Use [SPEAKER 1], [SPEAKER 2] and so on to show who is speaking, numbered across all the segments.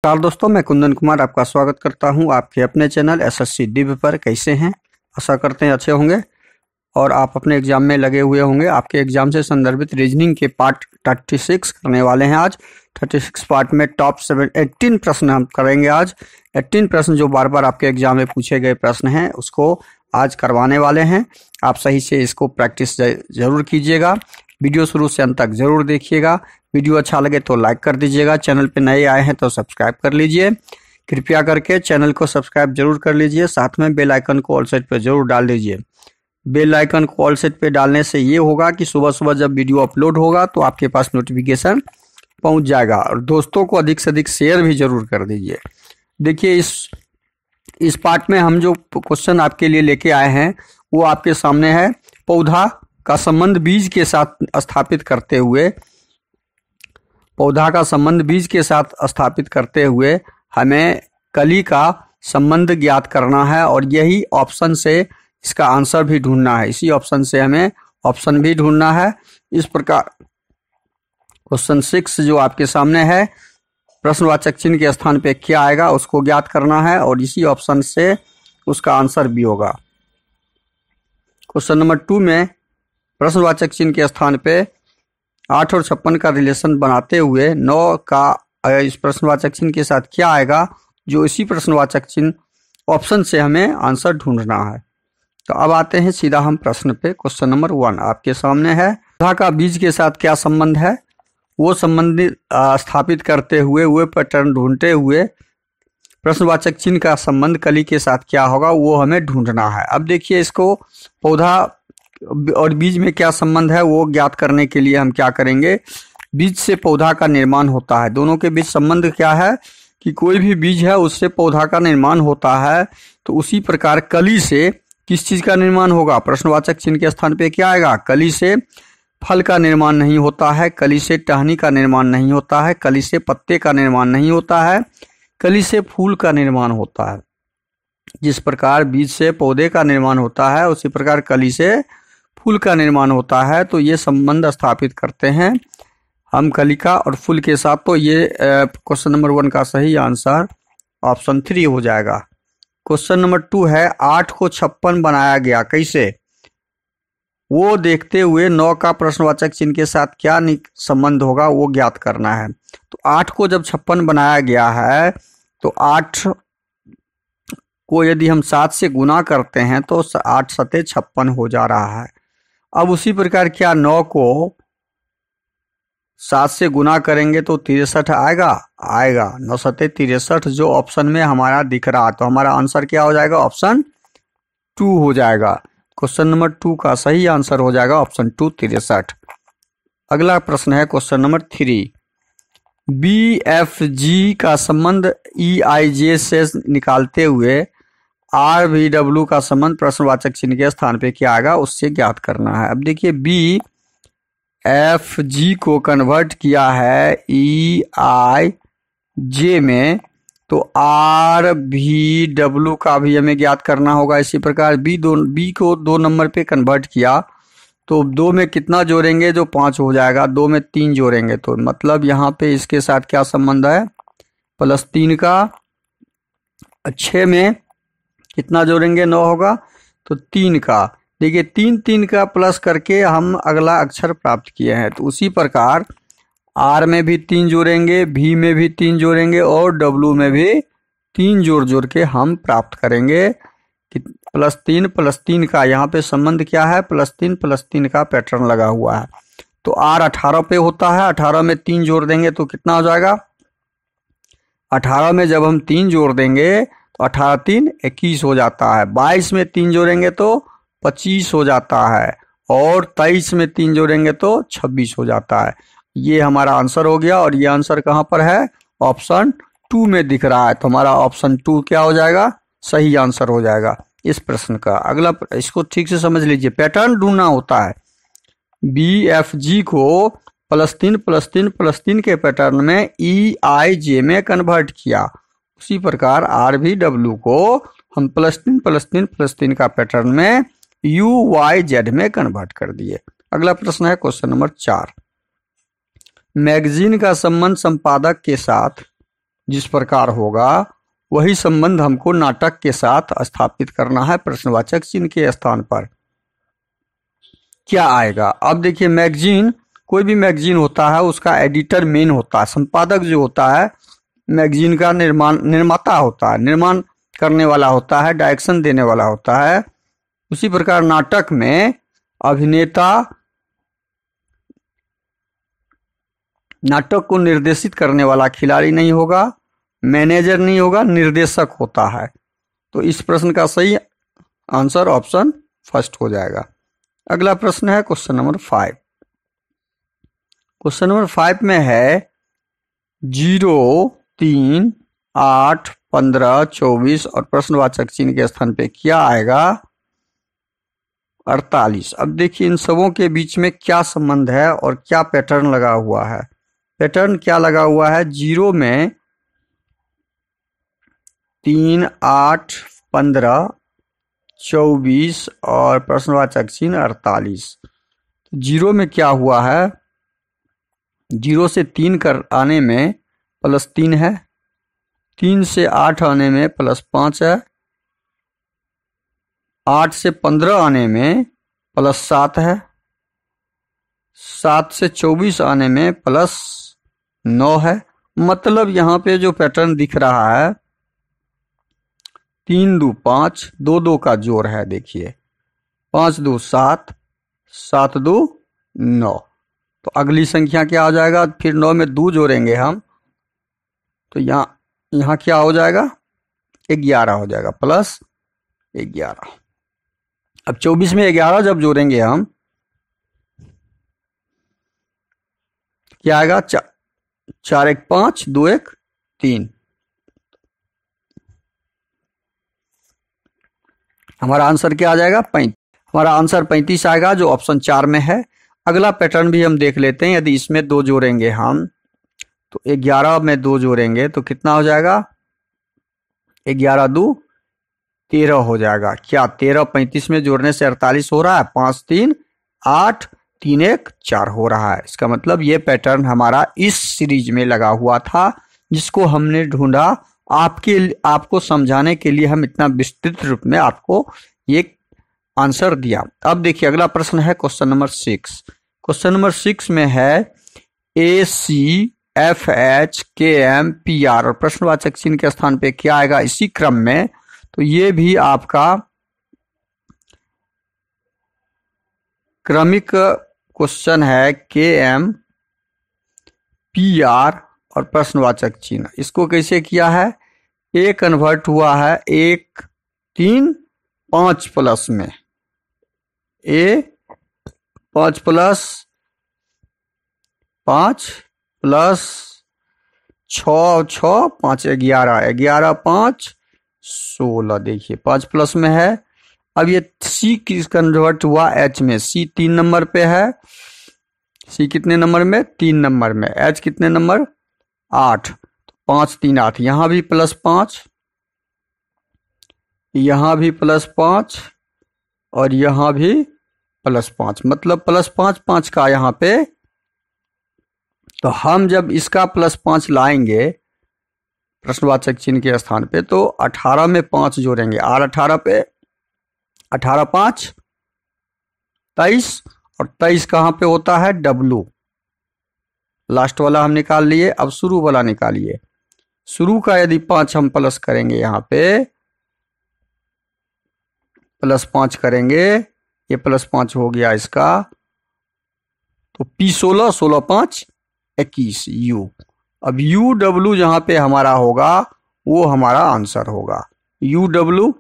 [SPEAKER 1] नमस्कार दोस्तों, मैं कुंदन कुमार आपका स्वागत करता हूं आपके अपने चैनल एसएससी दिव्य पर। कैसे हैं? आशा करते हैं अच्छे होंगे और आप अपने एग्जाम में लगे हुए होंगे। आपके एग्जाम से संदर्भित रीजनिंग के पार्ट 36 करने वाले हैं आज। 36 पार्ट में टॉप 18 प्रश्न हम करेंगे आज। 18 प्रश्न जो बार बार आपके एग्जाम में पूछे गए प्रश्न हैं उसको आज करवाने वाले हैं। आप सही से इसको प्रैक्टिस जरूर कीजिएगा। वीडियो शुरू से अंत तक जरूर देखिएगा। वीडियो अच्छा लगे तो लाइक कर दीजिएगा। चैनल पे नए आए हैं तो सब्सक्राइब कर लीजिए। कृपया करके चैनल को सब्सक्राइब जरूर कर लीजिए। साथ में बेल आइकन को ऑल सेट पे जरूर डाल दीजिए। बेल आइकन को ऑल सेट पे डालने से ये होगा कि सुबह सुबह जब वीडियो अपलोड होगा तो आपके पास नोटिफिकेशन पहुंच जाएगा। और दोस्तों को अधिक से अधिक शेयर भी जरूर कर दीजिए। देखिए इस पार्ट में हम जो क्वेश्चन आपके लिए लेके आए हैं वो आपके सामने है। पौधा का संबंध बीज के साथ स्थापित करते हुए हमें कली का संबंध ज्ञात करना है और यही ऑप्शन से इसका आंसर भी ढूंढना है। इसी ऑप्शन से हमें ऑप्शन भी ढूंढना है। इस प्रकार क्वेश्चन 6 जो आपके सामने है, प्रश्नवाचक चिन्ह के स्थान पे क्या आएगा उसको ज्ञात करना है और इसी ऑप्शन से उसका आंसर भी होगा। क्वेश्चन नंबर 2 में प्रश्नवाचक चिन्ह के स्थान पे 8 और 56 का रिलेशन बनाते हुए 9 का इस प्रश्नवाचक चिन्ह के साथ क्या आएगा, जो इसी प्रश्नवाचक चिन्ह ऑप्शन से हमें आंसर ढूंढना है। तो अब आते हैं सीधा हम प्रश्न पे। क्वेश्चन नंबर 1 आपके सामने है। पौधा का बीज के साथ क्या संबंध है, वो संबंध स्थापित करते हुए वो पैटर्न ढूंढते हुए प्रश्नवाचक चिन्ह का संबंध कली के साथ क्या होगा वो हमें ढूंढना है। अब देखिए इसको पौधा और बीज में क्या संबंध है वो ज्ञात करने के लिए हम क्या करेंगे। बीज से पौधा का निर्माण होता है। दोनों के बीच संबंध क्या है कि कोई भी बीज है उससे पौधा का निर्माण होता है। तो उसी प्रकार कली से किस चीज का निर्माण होगा, प्रश्नवाचक चिन्ह के स्थान पे क्या आएगा। कली से फल का निर्माण नहीं होता है, कली से टहनी का निर्माण नहीं होता है, कली से पत्ते का निर्माण नहीं होता है, कली से फूल का निर्माण होता है। जिस प्रकार बीज से पौधे का निर्माण होता है उसी प्रकार कली से फूल का निर्माण होता है। तो ये संबंध स्थापित करते हैं हम कली का और फूल के साथ। तो ये क्वेश्चन नंबर 1 का सही आंसर ऑप्शन 3 हो जाएगा। क्वेश्चन नंबर 2 है 8 को 56 बनाया गया कैसे, वो देखते हुए 9 का प्रश्नवाचक चिन्ह के साथ क्या संबंध होगा वो ज्ञात करना है। तो 8 को जब 56 बनाया गया है तो 8 को यदि हम 7 से गुना करते हैं तो 8 सते 56 हो जा रहा है। अब उसी प्रकार क्या 9 को 7 से गुना करेंगे तो 63 आएगा 9 सते 63 जो ऑप्शन में हमारा दिख रहा है। तो हमारा आंसर क्या हो जाएगा, ऑप्शन 2 हो जाएगा। क्वेश्चन नंबर 2 का सही आंसर हो जाएगा ऑप्शन 2 63। अगला प्रश्न है क्वेश्चन नंबर 3। BFG का संबंध EIJ से निकालते हुए RVW का संबंध प्रश्नवाचक चिन्ह के स्थान पे क्या आएगा उससे ज्ञात करना है। अब देखिए BFG को कन्वर्ट किया है EIJ में तो RVW का भी हमें ज्ञात करना होगा। इसी प्रकार B को 2 नंबर पे कन्वर्ट किया तो 2 में कितना जोड़ेंगे, जो 5 हो जाएगा। 2 में 3 जोड़ेंगे तो मतलब यहाँ पे इसके साथ क्या संबंध है, +3 का। 6 में कितना जोड़ेंगे, 9 होगा तो 3 का। देखिए 3 का प्लस करके हम अगला अक्षर प्राप्त किए हैं। तो उसी प्रकार R में भी 3 जोड़ेंगे, V में भी 3 जोड़ेंगे और W में भी 3 जोड़ के हम प्राप्त करेंगे कि +3 का यहाँ पे संबंध क्या है, +3 का पैटर्न लगा हुआ है। तो R 18 पे होता है। 18 में 3 जोड़ देंगे तो कितना हो जाएगा, 18 में जब हम 3 जोड़ देंगे तो 18 3 21 हो जाता है। 22 में 3 जोड़ेंगे तो 25 हो जाता है और 23 में 3 जोड़ेंगे तो 26 हो जाता है। ये हमारा आंसर हो गया और ये आंसर कहाँ पर है, ऑप्शन 2 में दिख रहा है। तो हमारा ऑप्शन 2 क्या हो जाएगा, सही आंसर हो जाएगा इस प्रश्न का। अगला इसको ठीक से समझ लीजिए, पैटर्न ढूंढना होता है। BFG को +3 के पैटर्न में EIJ में कन्वर्ट किया। उसी प्रकार RVW को हम +3 का पैटर्न में UYZ में कन्वर्ट कर दिए। अगला प्रश्न है क्वेश्चन नंबर 4। मैगजीन का संबंध संपादक के साथ जिस प्रकार होगा वही संबंध हमको नाटक के साथ स्थापित करना है प्रश्नवाचक चिन्ह के स्थान पर। क्या आएगा? अब देखिए, मैगजीन, कोई भी मैगजीन होता है उसका एडिटर मेन होता है, संपादक जो होता है मैगजीन का निर्माता होता है, निर्माण करने वाला होता है, डायरेक्शन देने वाला होता है। उसी प्रकार नाटक में अभिनेता नाटक को निर्देशित करने वाला खिलाड़ी नहीं होगा, मैनेजर नहीं होगा, निर्देशक होता है। तो इस प्रश्न का सही आंसर ऑप्शन फर्स्ट हो जाएगा। अगला प्रश्न है क्वेश्चन नंबर 5। क्वेश्चन नंबर 5 में है 0, 3, 8, 15, 24 और प्रश्नवाचक चिन्ह के स्थान पे क्या आएगा? 48। अब देखिए इन सबों के बीच में क्या संबंध है और क्या पैटर्न लगा हुआ है। पैटर्न क्या लगा हुआ है? 0 में 3, 8, 15, 24 और प्रश्नवाचक चिन्ह 48। 0 में क्या हुआ है? 0 से 3 कर आने में +3 है, 3 से 8 आने में +5 है, 8 से 15 आने में +7 है, 7 से 24 आने में +9 है। मतलब यहाँ पे जो पैटर्न दिख रहा है 3 2 5, 2 2 का जोड़ है। देखिए 5 2 7, 7 2 9। तो अगली संख्या क्या हो जाएगा? फिर 9 में 2 जोड़ेंगे हम, तो यहाँ क्या हो जाएगा? 11 हो जाएगा, +11। अब 24 में 11 जब जोड़ेंगे हम, क्या आएगा? 4 1 5, 2 1 3। हमारा आंसर क्या आ जाएगा? 35। हमारा आंसर 35 आएगा, जो ऑप्शन 4 में है। अगला पैटर्न भी हम देख लेते हैं। यदि इसमें 2 जोड़ेंगे हम, तो 11 में 2 जोड़ेंगे तो कितना हो जाएगा? 11 2 13 हो जाएगा। क्या 13 35 में जोड़ने से 48 हो रहा है? 5 3 8, 3 1 4 हो रहा है। इसका मतलब ये पैटर्न हमारा इस सीरीज में लगा हुआ था, जिसको हमने ढूंढा। आपको समझाने के लिए हम इतना विस्तृत रूप में आपको ये आंसर दिया। अब देखिए अगला प्रश्न है क्वेश्चन नंबर 6। क्वेश्चन नंबर 6 में है ACFHKMPR और प्रश्नवाचक चिन्ह के स्थान पे क्या आएगा इसी क्रम में? तो ये भी आपका क्रमिक क्वेश्चन है। KMPR और प्रश्नवाचक चिन्ह, इसको कैसे किया है? A कन्वर्ट हुआ है 1 3 5 प्लस में। A 5 plus 5 plus 6 6 5 11 11 5 16। देखिए 5 प्लस में है। अब ये C किस कन्वर्ट हुआ? H में। C 3 नंबर पे है। C कितने नंबर में? 3 नंबर में। H कितने नंबर? 8। 5 3 8। यहां भी +5, यहां भी +5 और यहां भी +5। मतलब +5 5 का यहां पे। तो हम जब इसका +5 लाएंगे प्रश्नवाचक चिन्ह के स्थान पे, तो 18 में 5 जोड़ेंगे। R 18 पे 18 5 23 और 23 कहां पे होता है? W। लास्ट वाला हम निकाल लिए, अब शुरू वाला निकालिए। शुरू का यदि 5 हम प्लस करेंगे, यहाँ पे +5 करेंगे, ये +5 हो गया इसका। तो P 16 16 5 21 U। अब UW जहां पे हमारा होगा वो हमारा आंसर होगा। UW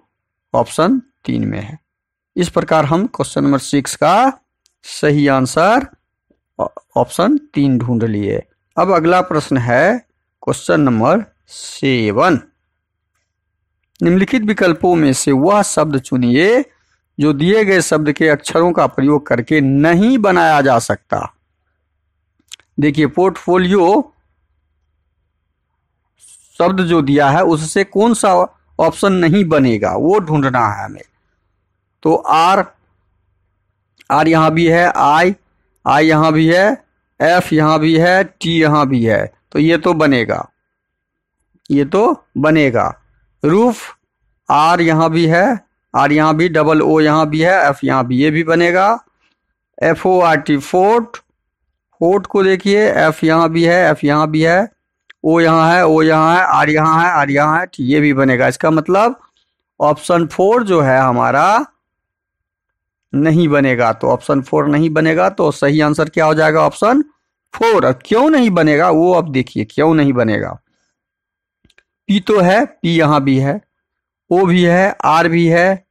[SPEAKER 1] ऑप्शन 3 में है। इस प्रकार हम क्वेश्चन नंबर 6 का सही आंसर ऑप्शन 3 ढूंढ लिए। अब अगला प्रश्न है क्वेश्चन नंबर 7। निम्नलिखित विकल्पों में से वह शब्द चुनिए जो दिए गए शब्द के अक्षरों का प्रयोग करके नहीं बनाया जा सकता। देखिए पोर्टफोलियो शब्द जो दिया है उससे कौन सा ऑप्शन नहीं बनेगा वो ढूंढना है हमें। तो आर यहाँ भी है, आई यहाँ भी है, एफ यहाँ भी है, टी यहाँ भी है, तो ये तो बनेगा। ये तो बनेगा। रूफ, आर यहाँ भी है, आर यहाँ भी, डबल ओ यहाँ भी है, एफ यहाँ भी, ये भी बनेगा। F O R T, fort, fort को देखिए, एफ यहाँ भी है, एफ यहाँ भी है, ओ यहाँ है, ओ यहाँ है, आर यहाँ है, आर यहाँ है, ये भी बनेगा। इसका मतलब ऑप्शन 4 जो है हमारा नहीं बनेगा। तो ऑप्शन 4 नहीं बनेगा, तो सही आंसर क्या हो जाएगा? ऑप्शन 4। अब क्यों नहीं बनेगा वो अब देखिए, क्यों नहीं बनेगा। पी तो है, पी यहाँ भी है, ओ भी है, आर भी है,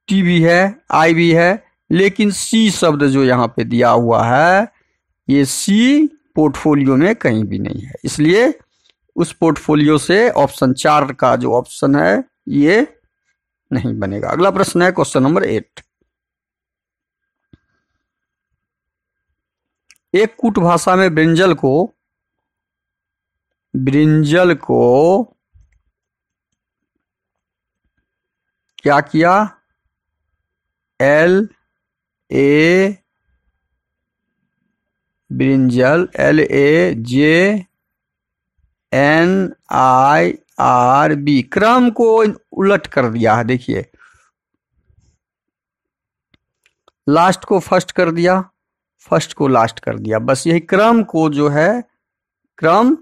[SPEAKER 1] टी भी है, आई भी है, लेकिन सी शब्द जो यहाँ पे दिया हुआ है, ये सी पोर्टफोलियो में कहीं भी नहीं है, इसलिए उस पोर्टफोलियो से ऑप्शन 4 का जो ऑप्शन है ये नहीं बनेगा। अगला प्रश्न है क्वेश्चन नंबर 8। एक कूट भाषा में ब्रिंजल को क्या किया? ब्रिंजल, LAJNIRB, क्रम को उलट कर दिया है। देखिए, लास्ट को फर्स्ट कर दिया, फर्स्ट को लास्ट कर दिया, बस यही क्रम को जो है क्रम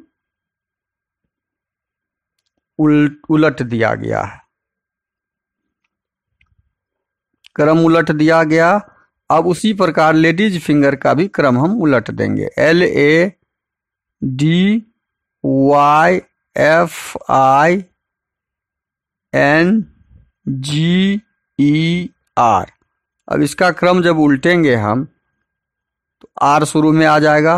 [SPEAKER 1] उलट दिया गया है, क्रम उलट दिया गया। अब उसी प्रकार लेडीज फिंगर का भी क्रम हम उलट देंगे। LADYFINGER। अब इसका क्रम जब उल्टेंगे हम तो आर शुरू में आ जाएगा।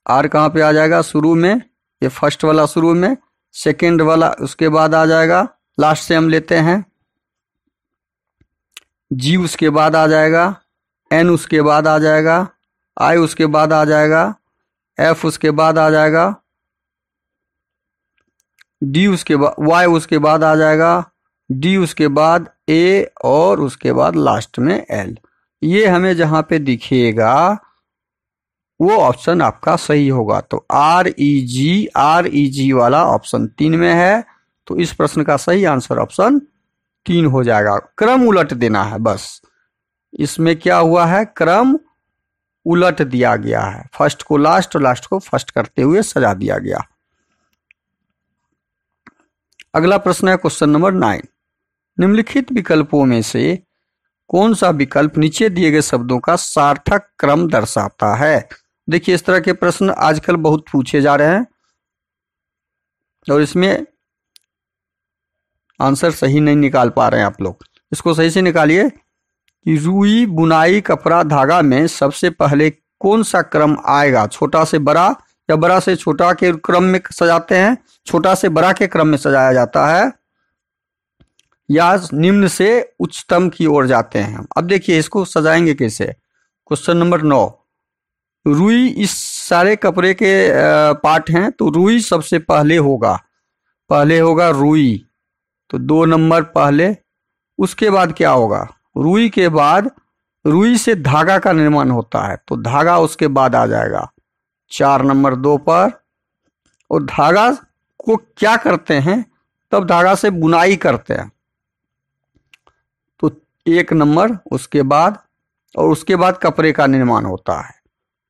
[SPEAKER 1] आर कहाँ पे आ जाएगा? शुरू में, ये फर्स्ट वाला शुरू में, सेकंड वाला उसके बाद आ जाएगा, लास्ट से हम लेते हैं। जी उसके बाद आ जाएगा, एन उसके बाद आ जाएगा, आई उसके बाद आ जाएगा, एफ उसके बाद आ जाएगा, डी उसके बाद, वाई उसके बाद आ जाएगा, डी उसके बाद ए, और उसके बाद लास्ट में एल। ये हमें जहां पे दिखेगा वो ऑप्शन आपका सही होगा। तो REG वाला ऑप्शन 3 में है, तो इस प्रश्न का सही आंसर ऑप्शन 3 हो जाएगा। क्रम उलट देना है बस, इसमें क्या हुआ है? क्रम उलट दिया गया है, फर्स्ट को लास्ट और लास्ट को फर्स्ट करते हुए सजा दिया गया। अगला प्रश्न है क्वेश्चन नंबर 9। निम्नलिखित विकल्पों में से कौन सा विकल्प नीचे दिए गए शब्दों का सार्थक क्रम दर्शाता है? देखिए, इस तरह के प्रश्न आजकल बहुत पूछे जा रहे हैं और इसमें आंसर सही नहीं निकाल पा रहे हैं आप लोग। इसको सही से निकालिए कि रुई, बुनाई, कपड़ा, धागा में सबसे पहले कौन सा क्रम आएगा? छोटा से बड़ा या बड़ा से छोटा के क्रम में सजाते हैं, छोटा से बड़ा के क्रम में सजाया जाता है, या निम्न से उच्चतम की ओर जाते हैं हम? अब देखिए, इसको सजाएंगे कैसे। क्वेश्चन नंबर 9, रुई इस सारे कपड़े के पार्ट हैं, तो रुई सबसे पहले होगा रुई, तो 2 नंबर पहले। उसके बाद क्या होगा? रुई के बाद रुई से धागा का निर्माण होता है, तो धागा उसके बाद आ जाएगा 4 नंबर 2 पर। और धागा को क्या करते हैं? तब धागा से बुनाई करते हैं, तो 1 नंबर उसके बाद, और उसके बाद कपड़े का निर्माण होता है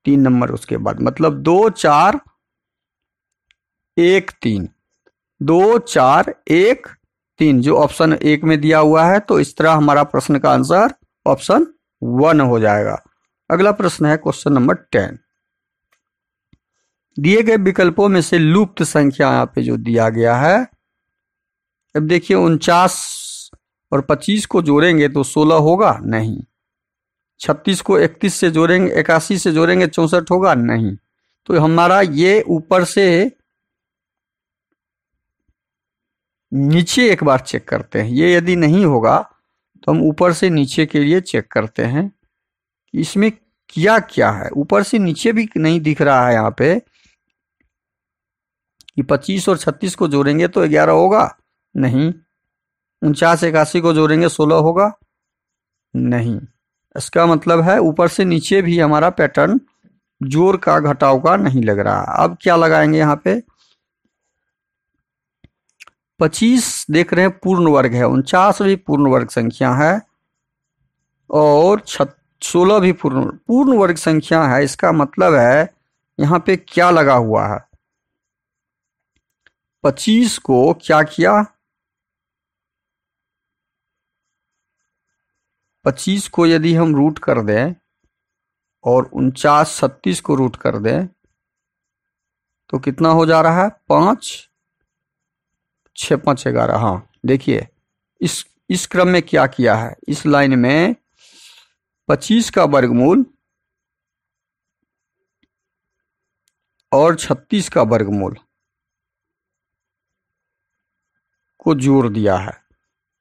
[SPEAKER 1] 3 नंबर उसके बाद। मतलब 2 4 1 3, 2 4 1 3 जो ऑप्शन 1 में दिया हुआ है। तो इस तरह हमारा प्रश्न का आंसर ऑप्शन 1 हो जाएगा। अगला प्रश्न है क्वेश्चन नंबर 10। दिए गए विकल्पों में से लुप्त संख्या यहाँ पे जो दिया गया है, अब देखिए 49 और 25 को जोड़ेंगे तो 16 होगा? नहीं। 36 को 31 से जोड़ेंगे, 81 से जोड़ेंगे 64 होगा? नहीं। तो हमारा ये ऊपर से नीचे एक बार चेक करते हैं। ये यदि नहीं होगा तो हम ऊपर से नीचे के लिए चेक करते हैं कि इसमें क्या क्या है। ऊपर से नीचे भी नहीं दिख रहा है यहाँ पे कि 25 और 36 को जोड़ेंगे तो 11 होगा? नहीं। 49 81 को जोड़ेंगे 16 होगा? नहीं। इसका मतलब है ऊपर से नीचे भी हमारा पैटर्न जोड़ का घटाव का नहीं लग रहा। अब क्या लगाएंगे यहाँ पे? 25 देख रहे हैं पूर्ण वर्ग है, 49 भी पूर्ण वर्ग संख्या है और 16 भी पूर्ण वर्ग संख्या है। इसका मतलब है यहाँ पे क्या लगा हुआ है? 25 को क्या किया? 25 को यदि हम रूट कर दें और 49 36 को रूट कर दें तो कितना हो जा रहा है? 5 6 5 11। हाँ देखिए इस क्रम में क्या किया है, इस लाइन में 25 का वर्गमूल और 36 का वर्गमूल को जोड़ दिया है।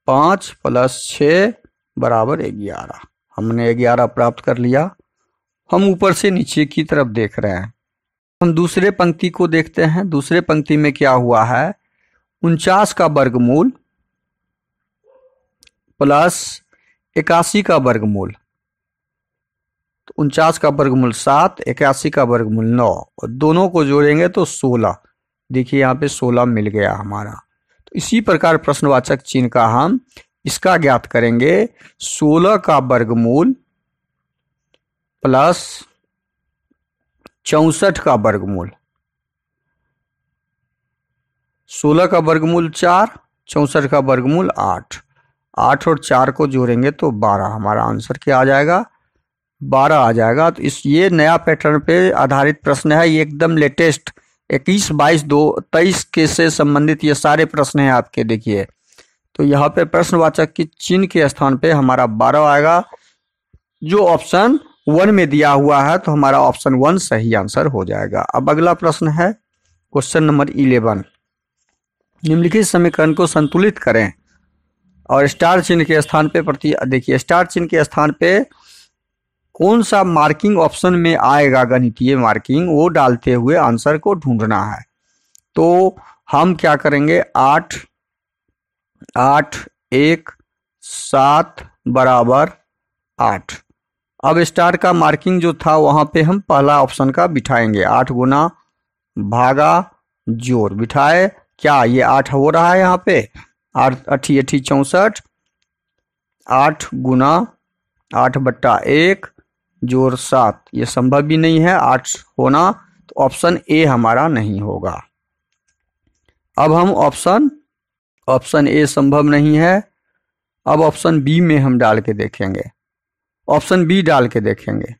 [SPEAKER 1] 5 + 6 = 11। हमने 11 प्राप्त कर लिया। हम ऊपर से नीचे की तरफ देख रहे हैं। हम दूसरे पंक्ति को देखते हैं। दूसरे पंक्ति में क्या हुआ है? 49 का वर्गमूल प्लस 81 का वर्गमूल। तो 49 का वर्गमूल 7, 81 का वर्गमूल 9 और दोनों को जोड़ेंगे तो 16। देखिए यहाँ पे 16 मिल गया हमारा। तो इसी प्रकार प्रश्नवाचक चिन्ह का हम इसका ज्ञात करेंगे। 16 का वर्गमूल प्लस 64 का वर्गमूल। 16 का वर्गमूल 4, 64 का वर्गमूल 8। 8 और 4 को जोड़ेंगे तो 12। हमारा आंसर क्या आ जाएगा? 12 आ जाएगा। तो ये नया पैटर्न पे आधारित प्रश्न है। ये एकदम लेटेस्ट 21, 22, 23 के से संबंधित ये सारे प्रश्न हैं आपके। देखिए तो यहाँ पे प्रश्नवाचक की चिन्ह के स्थान पे हमारा 12 आएगा, जो ऑप्शन 1 में दिया हुआ है। तो हमारा ऑप्शन 1 सही आंसर हो जाएगा। अब अगला प्रश्न है क्वेश्चन नंबर 11। निम्नलिखित समीकरण को संतुलित करें और स्टार चिन्ह के स्थान पे देखिए स्टार चिन्ह के स्थान पे कौन सा मार्किंग ऑप्शन में आएगा, गणितीय मार्किंग, वो डालते हुए आंसर को ढूंढना है। तो हम क्या करेंगे? 8 8 1 7 = 8। अब स्टार का मार्किंग जो था वहां पे हम पहला ऑप्शन का बिठाएंगे। 8 गुना भागा जोड़ बिठाए। क्या ये 8 हो रहा है यहाँ पे? 8 8 64। 8 गुना 8/1 जोड़ 7, ये संभव भी नहीं है 8 होना। तो ऑप्शन ए हमारा नहीं होगा। अब हम ऑप्शन ए संभव नहीं है। अब ऑप्शन बी में हम डाल के देखेंगे। ऑप्शन बी डाल के देखेंगे।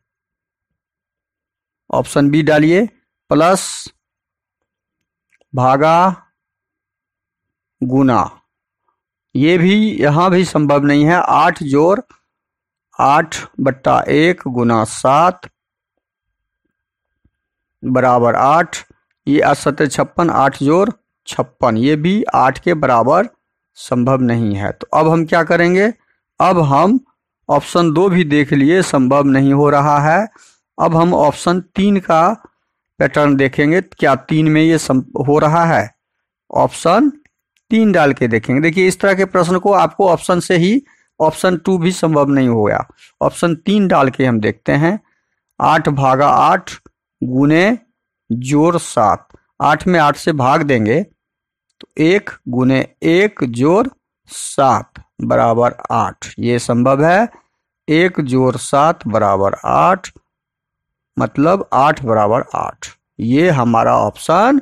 [SPEAKER 1] ऑप्शन बी डालिए, प्लस भागा गुना, ये भी यहां भी संभव नहीं है। 8 जोड़ 8/1 गुना 7 = 8। ये 8 56, 8 जोड़ 56, ये भी 8 के बराबर संभव नहीं है। तो अब हम क्या करेंगे? अब हम ऑप्शन 2 भी देख लिए, संभव नहीं हो रहा है। अब हम ऑप्शन 3 का पैटर्न देखेंगे। क्या 3 में ये हो रहा है? ऑप्शन 3 डाल के देखेंगे। देखिए इस तरह के प्रश्न को आपको ऑप्शन से ही ऑप्शन 2 भी संभव नहीं होगा। ऑप्शन 3 डाल के हम देखते हैं। 8/8 गुने जोड़ 7। 8 में 8 से भाग देंगे तो 1 गुने 1 जोड़ 7 = 8। ये संभव है। 1 जोड़ 7 = 8, मतलब 8 = 8। ये हमारा ऑप्शन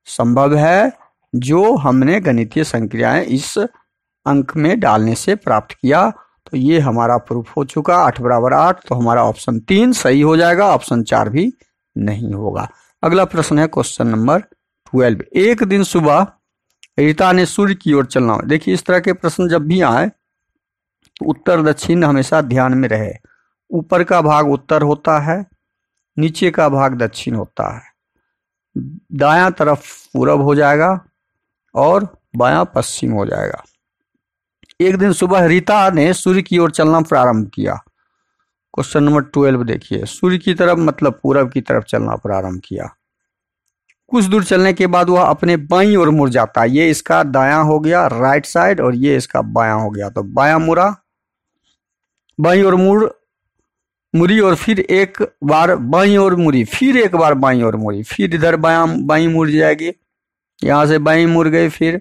[SPEAKER 1] संभव है, जो हमने गणितीय संक्रियाएं इस अंक में डालने से प्राप्त किया। तो ये हमारा प्रूफ हो चुका। 8 = 8, तो हमारा ऑप्शन 3 सही हो जाएगा। ऑप्शन 4 भी नहीं होगा। अगला प्रश्न है क्वेश्चन नंबर 12। एक दिन सुबह रीता ने सूर्य की ओर चलना। देखिए इस तरह के प्रश्न जब भी आए तो उत्तर दक्षिण हमेशा ध्यान में रहे। ऊपर का भाग उत्तर होता है, नीचे का भाग दक्षिण होता है। दायां तरफ पूरब हो जाएगा और बायां पश्चिम हो जाएगा। एक दिन सुबह रीता ने सूर्य की ओर चलना प्रारंभ किया। क्वेश्चन नंबर 12 देखिए, सूर्य की तरफ मतलब पूरब की तरफ चलना प्रारंभ किया। कुछ दूर चलने के बाद वह अपने बाईं ओर मुड़ जाता है। ये इसका दायां हो गया, राइट साइड, और ये इसका बायां हो गया। तो बायां मुड़ा, बाईं ओर मुड़ मुड़ी और फिर एक बार बाईं ओर मुड़ी, फिर एक बार बाईं ओर मुड़ी, फिर इधर बाईं मुड़ जाएगी, यहां से बाईं मुड़ गई, फिर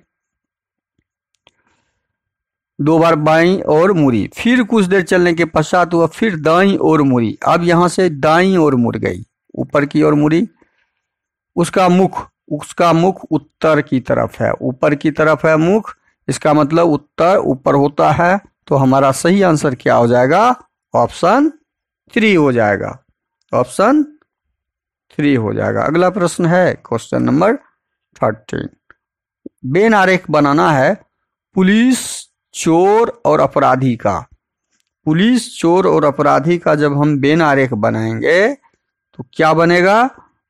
[SPEAKER 1] 2 बार बाईं ओर मुड़ी, फिर कुछ देर चलने के पश्चात वह फिर दाईं ओर मुड़ी, अब यहां से दाईं ओर मुड़ गई, ऊपर की ओर मुड़ी। उसका मुख उत्तर की तरफ है, ऊपर की तरफ है मुख, इसका मतलब उत्तर ऊपर होता है। तो हमारा सही आंसर क्या हो जाएगा? ऑप्शन 3 हो जाएगा, ऑप्शन 3 हो जाएगा। अगला प्रश्न है क्वेश्चन नंबर 13। वेन आरेख बनाना है पुलिस, चोर और अपराधी का। पुलिस, चोर और अपराधी का जब हम वेन आरेख बनाएंगे तो क्या बनेगा?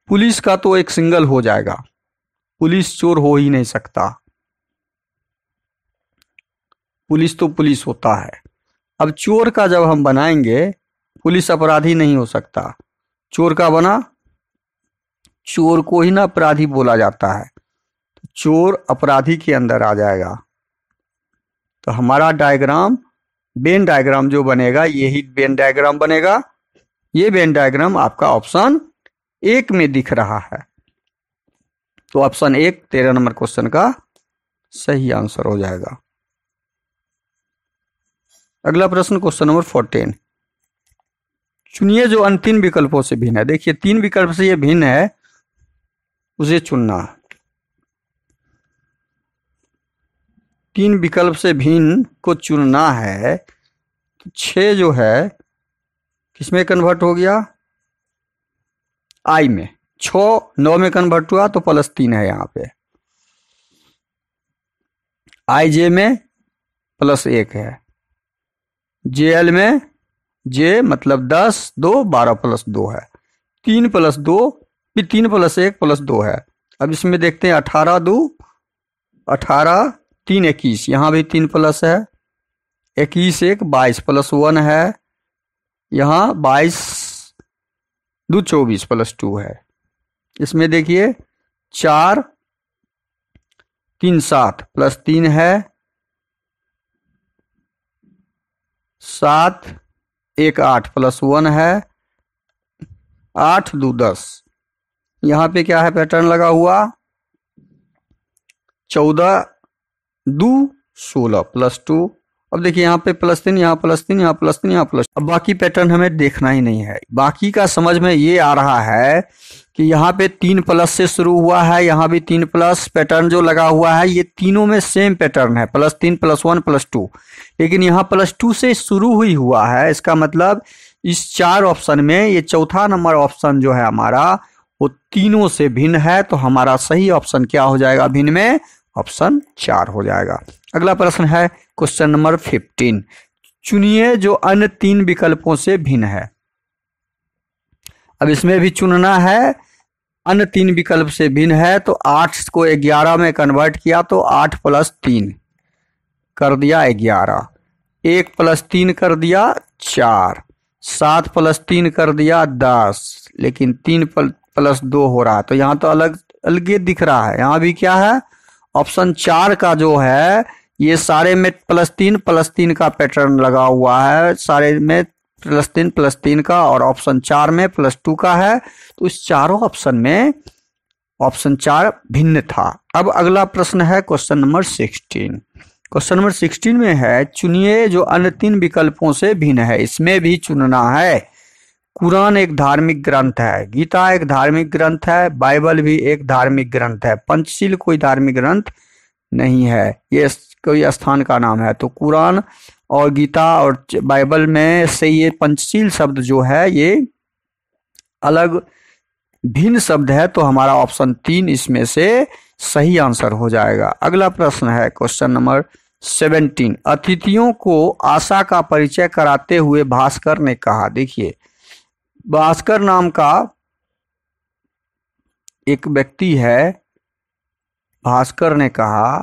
[SPEAKER 1] पुलिस का तो एक सिंगल हो जाएगा, पुलिस चोर हो ही नहीं सकता, पुलिस तो पुलिस होता है। अब चोर का जब हम बनाएंगे, पुलिस अपराधी नहीं हो सकता, चोर का बना, चोर को ही ना अपराधी बोला जाता है, तो चोर अपराधी के अंदर आ जाएगा। तो हमारा डायग्राम, वेन डायग्राम जो बनेगा, यही वेन डायग्राम बनेगा। ये वेन डायग्राम आपका ऑप्शन 1 में दिख रहा है, तो ऑप्शन 1 13 नंबर क्वेश्चन का सही आंसर हो जाएगा। अगला प्रश्न क्वेश्चन नंबर 14। चुनिए जो अन्य 3 विकल्पों से भिन्न है। देखिए 3 विकल्प से ये भिन्न है, उसे चुनना। 3 विकल्प से भिन्न को चुनना है। तो 6 जो है किसमें कन्वर्ट हो गया? आई में। 6 9 में कन्वर्ट हुआ तो +3 है यहाँ पे। आई जे में +1 है, जे एल में, जे मतलब 10, 2 12 +2 है, 3 + 2, फिर 3 + 1 +2 है। अब इसमें देखते हैं 18 2 18, 3 21, यहाँ भी 3 प्लस है, 21 1 22 +1 है, यहाँ 22 2 24 +2 है। इसमें देखिए 4 3 7 +3 है, 7 1 8 +1 है, 8 2 10। यहाँ पे क्या है पैटर्न लगा हुआ? 14 2 16 +2। अब देखिए यहाँ पे +3, यहाँ +3, यहाँ +3, यहाँ +। अब बाकी पैटर्न हमें देखना ही नहीं है। बाकी का समझ में ये आ रहा है कि यहाँ पे 3 प्लस से शुरू हुआ है, यहाँ भी 3 प्लस पैटर्न जो लगा हुआ है, ये तीनों में सेम पैटर्न है, +3 +1 +2। लेकिन यहाँ +2 से शुरू हुई हुआ है, इसका मतलब इस 4 ऑप्शन में ये चौथा नंबर ऑप्शन जो है हमारा, वो तीनों से भिन्न है। तो हमारा सही ऑप्शन क्या हो जाएगा भिन्न में? ऑप्शन 4 हो जाएगा। अगला प्रश्न है क्वेश्चन नंबर 15। चुनिए जो अन्य 3 विकल्पों से भिन्न है। अब इसमें भी चुनना है, अन्य 3 विकल्प से भिन्न है। तो 8 को 11 में कन्वर्ट किया तो 8 + 3 कर दिया 11, 1 + 3 कर दिया 4, 7 + 3 कर दिया 10, लेकिन 3 + 2 हो रहा है, तो यहाँ तो अलग अलग दिख रहा है। यहाँ भी क्या है? ऑप्शन 4 का जो है, ये सारे में +3 + 3 का पैटर्न लगा हुआ है, सारे में +3 + 3 का, और ऑप्शन 4 में +2 का है। तो इस चारों ऑप्शन में ऑप्शन 4 भिन्न था। अब अगला प्रश्न है क्वेश्चन नंबर 16। क्वेश्चन नंबर 16 में है चुनिए जो अन्य 3 विकल्पों से भिन्न है। इसमें भी चुनना है। कुरान एक धार्मिक ग्रंथ है, गीता एक धार्मिक ग्रंथ है, बाइबल भी एक धार्मिक ग्रंथ है, पंचशील कोई धार्मिक ग्रंथ नहीं है, ये कोई स्थान का नाम है। तो कुरान और गीता और बाइबल में से ये पंचशील शब्द जो है ये अलग भिन्न शब्द है। तो हमारा ऑप्शन 3 इसमें से सही आंसर हो जाएगा। अगला प्रश्न है क्वेश्चन नंबर 17। अतिथियों को आशा का परिचय कराते हुए भास्कर ने कहा। देखिए भास्कर नाम का एक व्यक्ति है, भास्कर ने कहा,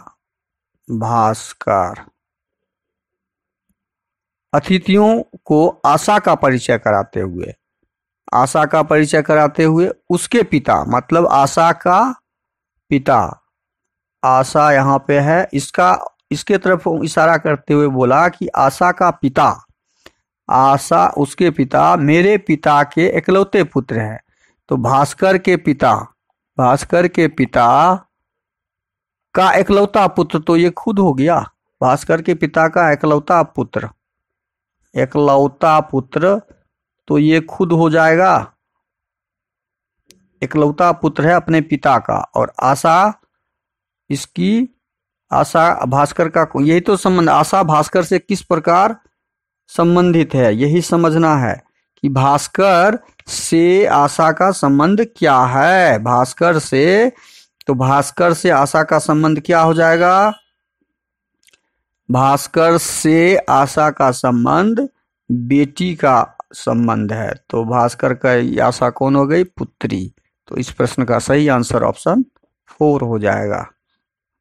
[SPEAKER 1] भास्कर अतिथियों को आशा का परिचय कराते हुए, आशा का परिचय कराते हुए उसके पिता, मतलब आशा का पिता, आशा यहाँ पे है, इसके तरफ इशारा करते हुए बोला कि आशा का पिता आशा उसके पिता मेरे पिता के इकलौते पुत्र हैं। तो भास्कर के पिता का इकलौता पुत्र तो ये खुद हो गया। भास्कर के पिता का इकलौता पुत्र तो ये खुद हो जाएगा, इकलौता पुत्र है अपने पिता का। और आशा भास्कर का, यही तो संबंध, आशा भास्कर से किस प्रकार संबंधित है, यही समझना है कि भास्कर से आशा का संबंध क्या है। भास्कर से आशा का संबंध क्या हो जाएगा? भास्कर से आशा का संबंध बेटी का संबंध है। तो भास्कर का आशा कौन हो गई? पुत्री। तो इस प्रश्न का सही आंसर ऑप्शन 4 हो जाएगा।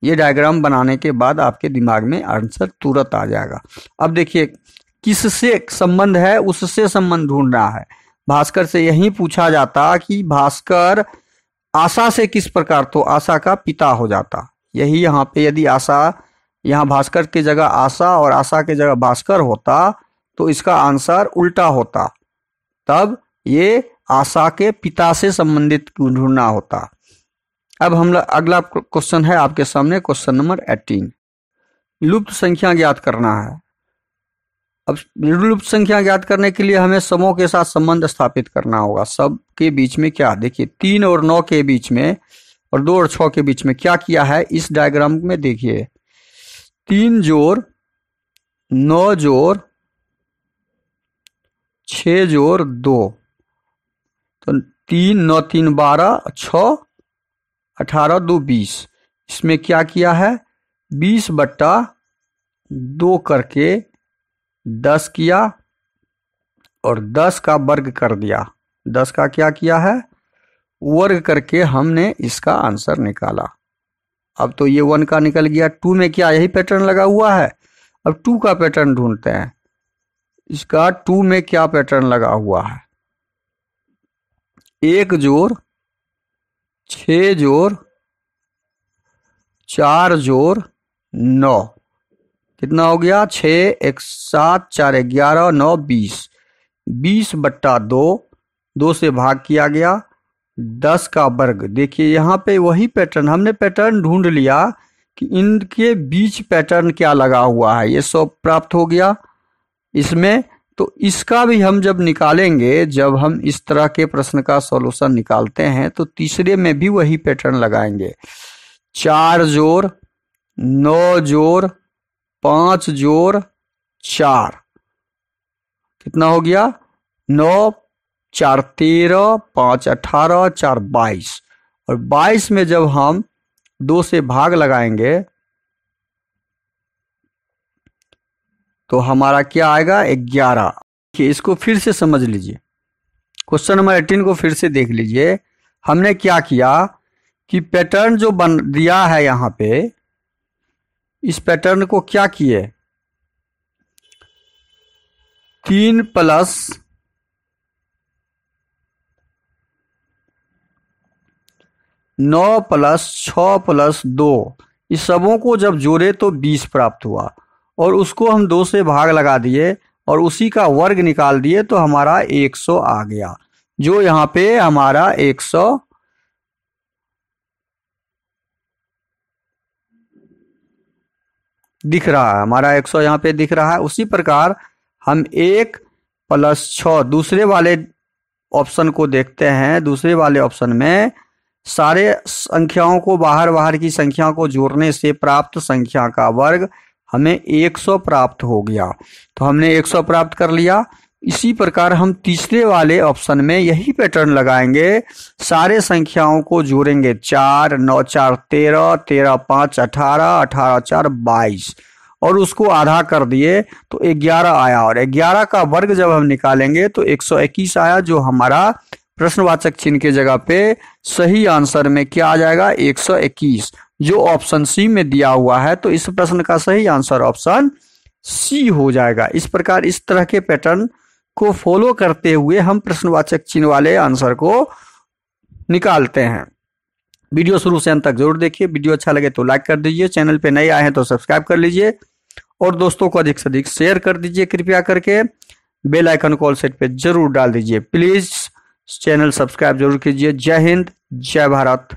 [SPEAKER 1] ये डायग्राम बनाने के बाद आपके दिमाग में आंसर तुरंत आ जाएगा। अब देखिए किससे संबंध है, उससे संबंध ढूंढना है। भास्कर से यही पूछा जाता कि भास्कर आशा से किस प्रकार, तो आशा का पिता हो जाता। यही यहाँ पे यदि यहाँ भास्कर की जगह आशा और आशा की जगह भास्कर होता तो इसका आंसर उल्टा होता, तब ये आशा के पिता से संबंधित ढूंढना होता। अब हम अगला क्वेश्चन है आपके सामने, क्वेश्चन नंबर 18। लुप्त संख्या ज्ञात करना है। अब लुप्त संख्या ज्ञात करने के लिए हमें समों के साथ संबंध स्थापित करना होगा। सब के बीच में क्या, देखिए 3 और 9 के बीच में और 2 और 6 के बीच में क्या किया है इस डायग्राम में देखिए। 3 जोड़ 9 जोड़ 6 जोड़ 2, तो 3 9 3 12 6 18 2 20। इसमें क्या किया है 20/2 करके 10 किया और 10 का वर्ग कर दिया। 10 का क्या किया है वर्ग करके हमने इसका आंसर निकाला। अब तो ये 1 का निकल गया। 2 में क्या यही पैटर्न लगा हुआ है। अब 2 का पैटर्न ढूंढते हैं। इसका 2 में क्या पैटर्न लगा हुआ है, 1 जोड़ 6 जोड़ 4 जोड़ 9, कितना हो गया 6 1 7 4 11 9 20। 20/2, 2 से भाग किया गया, 10 का वर्ग। देखिए यहाँ पे वही पैटर्न, हमने पैटर्न ढूंढ लिया कि इनके बीच पैटर्न क्या लगा हुआ है, ये सब प्राप्त हो गया इसमें। तो इसका भी हम जब निकालेंगे, जब हम इस तरह के प्रश्न का सॉल्यूशन निकालते हैं तो तीसरे में भी वही पैटर्न लगाएंगे। 4 जोड़ 9 जोड़ 5 जोड़ 4, कितना हो गया 9 4 13 5 18 4 22। और 22 में जब हम 2 से भाग लगाएंगे तो हमारा क्या आएगा 11। कि इसको फिर से समझ लीजिए, क्वेश्चन नंबर 18 को फिर से देख लीजिए। हमने क्या किया कि पैटर्न जो बन दिया है यहाँ पे, इस पैटर्न को क्या किए 3 + 9 + 6 + 2, इस सबों को जब जोड़े तो 20 प्राप्त हुआ और उसको हम 2 से भाग लगा दिए और उसी का वर्ग निकाल दिए तो हमारा 100 आ गया। जो यहाँ पे हमारा 100 दिख रहा है, हमारा 100 यहाँ पे दिख रहा है। उसी प्रकार हम 1 + 6 दूसरे वाले ऑप्शन को देखते हैं। दूसरे वाले ऑप्शन में सारे संख्याओं को, बाहर की संख्या को जोड़ने से प्राप्त संख्या का वर्ग हमें 100 प्राप्त हो गया। तो हमने 100 प्राप्त कर लिया। इसी प्रकार हम तीसरे वाले ऑप्शन में यही पैटर्न लगाएंगे, सारे संख्याओं को जोड़ेंगे। 4 9 4 13 13 5 18 18 4 22 और उसको आधा कर दिए तो 11 आया। और 11 का वर्ग जब हम निकालेंगे तो 121 आया, जो हमारा प्रश्नवाचक चिन्ह के जगह पे सही आंसर में क्या आ जाएगा 121, जो ऑप्शन सी में दिया हुआ है। तो इस प्रश्न का सही आंसर ऑप्शन सी हो जाएगा। इस प्रकार इस तरह के पैटर्न को फॉलो करते हुए हम प्रश्नवाचक चिन्ह वाले आंसर को निकालते हैं। वीडियो शुरू से अंत तक जरूर देखिए। वीडियो अच्छा लगे तो लाइक कर दीजिए, चैनल पे नए आए हैं तो सब्सक्राइब कर लीजिए और दोस्तों को अधिक से अधिक शेयर कर दीजिए कृपया करके। बेल आइकन को ऑल सेट पे जरूर डाल दीजिए। प्लीज चैनल सब्सक्राइब जरूर कीजिए। जय हिंद, जय भारत।